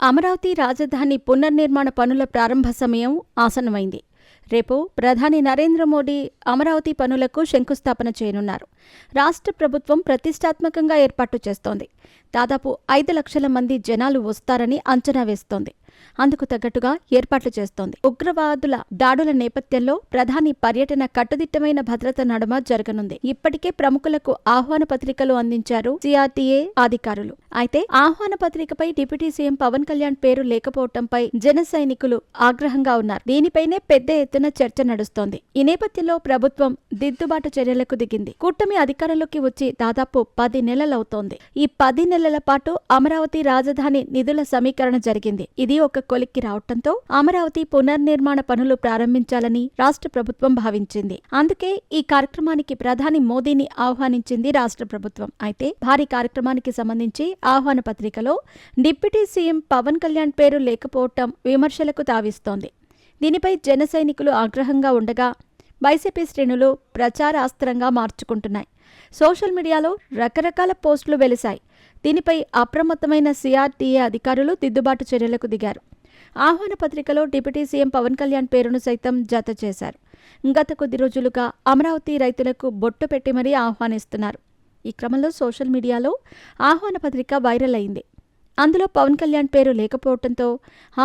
అమరావతి రాజధాని పునర్నిర్మాణ పనుల ప్రారంభ సమయం ఆసన్నమైంది. రేపు ప్రధాని నరేంద్ర మోడీ అమరావతి పనులకు శంకుస్థాపన చేయనున్నారు. రాష్ట్ర ప్రభుత్వం ప్రతిష్టాత్మకంగా ఏర్పాటు చేస్తోంది. దాదాపు 5 లక్షల మంది జనాలు వస్తారని అంచనా వేస్తోంది. అందుకు తగ్గట్టుగా ఏర్పాట్లు చేస్తోంది. ఉగ్రవాదుల దాడుల నేపథ్యంలో ప్రధాని పర్యటన కట్టుదిట్టమైన భద్రత నడుమ జరగనుంది. ఇప్పటికే ప్రముఖులకు ఆహ్వాన పత్రికలు అందించారు సిఆర్టీఏ అధికారులు. అయితే ఆహ్వాన పత్రికపై డిప్యూటీ సీఎం పవన్ కళ్యాణ్ పేరు లేకపోవడంపై జన సైనికులు ఆగ్రహంగా ఉన్నారు. దీనిపైనే పెద్ద ఎత్తున చర్చ నడుస్తోంది. ఈ నేపథ్యంలో ప్రభుత్వం దిద్దుబాటు చర్యలకు దిగింది. కూటమి అధికారంలోకి వచ్చి దాదాపు 10 నెలలవుతోంది. ఈ 10 నెలల పాటు అమరావతి రాజధాని నిధుల సమీకరణ జరిగింది. ఇది ఒక కొలిక్కి రావడంతో అమరావతి పునర్నిర్మాణ పనులు ప్రారంభించాలని రాష్ట్ర ప్రభుత్వం భావించింది. అందుకే ఈ కార్యక్రమానికి ప్రధాని మోదీని ఆహ్వానించింది రాష్ట్ర ప్రభుత్వం. అయితే భారీ కార్యక్రమానికి సంబంధించి ఆహ్వాన పత్రికలో డిప్యూటీ సీఎం పవన్ కళ్యాణ్ పేరు లేకపోవటం విమర్శలకు తావిస్తోంది. దీనిపై జన సైనికులు ఆగ్రహంగా ఉండగా వైసీపీ శ్రేణులు ప్రచారాస్త్రంగా మార్చుకుంటున్నాయి. సోషల్ మీడియాలో రకరకాల పోస్టులు వెలిశాయి. దీనిపై అప్రమత్తమైన సిఆర్టీఏ అధికారులు దిద్దుబాటు చర్యలకు దిగారు. ఆహ్వాన పత్రికలో డిప్యూటీ సీఎం పవన్ కళ్యాణ్ పేరును సైతం జత చేశారు. గత కొద్ది రోజులుగా అమరావతి రైతులకు బొట్టు పెట్టి మరీ ఆహ్వానిస్తున్నారు. ఈ క్రమంలో సోషల్ మీడియాలో ఆహ్వాన పత్రిక వైరల్ అయింది. అందులో పవన్ కళ్యాణ్ పేరు లేకపోవడంతో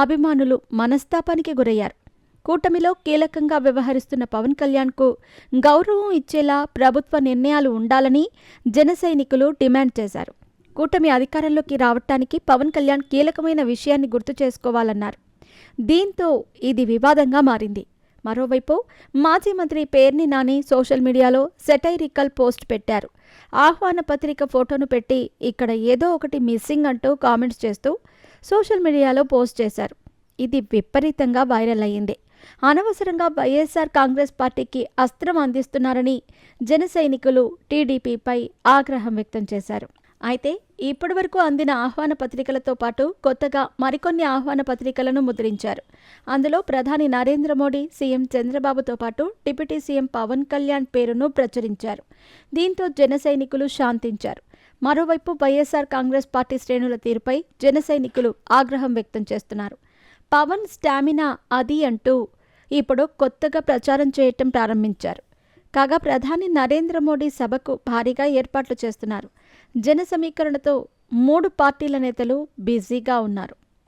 అభిమానులు మనస్తాపానికి గురయ్యారు. కూటమిలో కీలకంగా వ్యవహరిస్తున్న పవన్ కళ్యాణ్కు గౌరవం ఇచ్చేలా ప్రభుత్వ నిర్ణయాలు ఉండాలని జన సైనికులు డిమాండ్ చేశారు. కూటమి అధికారంలోకి రావటానికి పవన్ కళ్యాణ్ కీలకమైన విషయాన్ని గుర్తు చేసుకోవాలన్నారు. దీంతో ఇది వివాదంగా మారింది. మరోవైపు మాజీ మంత్రి పేర్ని నాని సోషల్ మీడియాలో సెటైరికల్ పోస్ట్ పెట్టారు. ఆహ్వాన పత్రిక ఫోటోను పెట్టి ఇక్కడ ఏదో ఒకటి మిస్సింగ్ అంటూ కామెంట్స్ చేస్తూ సోషల్ మీడియాలో పోస్ట్ చేశారు. ఇది విపరీతంగా వైరల్ అయ్యింది. అనవసరంగా వైఎస్ఆర్ కాంగ్రెస్ పార్టీకి అస్త్రం అందిస్తున్నారని జన సైనికులు టీడీపీపై ఆగ్రహం వ్యక్తం చేశారు. అయితే ఇప్పటి వరకు అందిన ఆహ్వాన పత్రికలతో పాటు కొత్తగా మరికొన్ని ఆహ్వాన పత్రికలను ముద్రించారు. అందులో ప్రధాని నరేంద్ర మోడీ, సీఎం చంద్రబాబుతో పాటు డిప్యూటీ సీఎం పవన్ కళ్యాణ్ పేరును ప్రచురించారు. దీంతో జన సైనికులు శాంతించారు. మరోవైపు వైఎస్ఆర్ కాంగ్రెస్ పార్టీ శ్రేణుల తీరుపై జన సైనికులు ఆగ్రహం వ్యక్తం చేస్తున్నారు. పవన్ స్టామినా అది అంటూ ఇప్పుడు కొత్తగా ప్రచారం చేయటం ప్రారంభించారు. కాగా ప్రధాని నరేంద్ర మోడీ సభకు భారీగా ఏర్పాట్లు చేస్తున్నారు. జన సమీకరణతో 3 పార్టీల నేతలు బిజీగా ఉన్నారు.